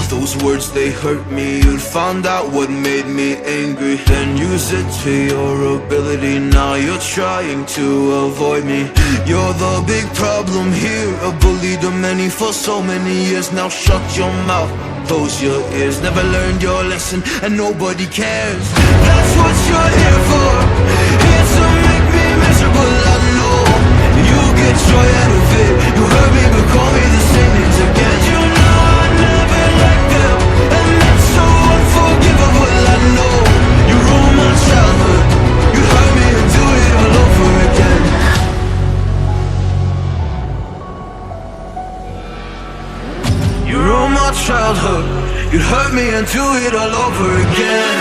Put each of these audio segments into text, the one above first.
those words they hurt me. You'd found out what made me angry, then use it to your ability. Now you're trying to avoid me. You're the big problem here, a bully to many for so many years. Now shut your mouth, close your ears. Never learned your lesson and nobody cares. That's what you're here for, here to make me miserable. I know you get joy out of it. You hurt me but call me the same names again. You know I never liked them, and that's so unforgivable. I know you ruined my childhood. You hurt me and do it all over again. You ruined my childhood. You hurt me and do it all over again.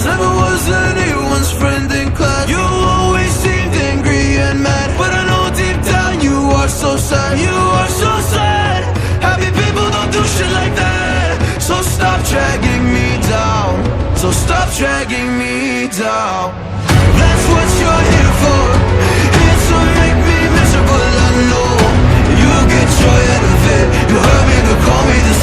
Never was anyone's friend in class. You always seemed angry and mad, but I know deep down you are so sad. You are so sad. Happy people don't do shit like that. So stop dragging me down. So stop dragging me down. That's what you're here for, here to make me miserable. I know you get joy out of it. You hurt me but call me the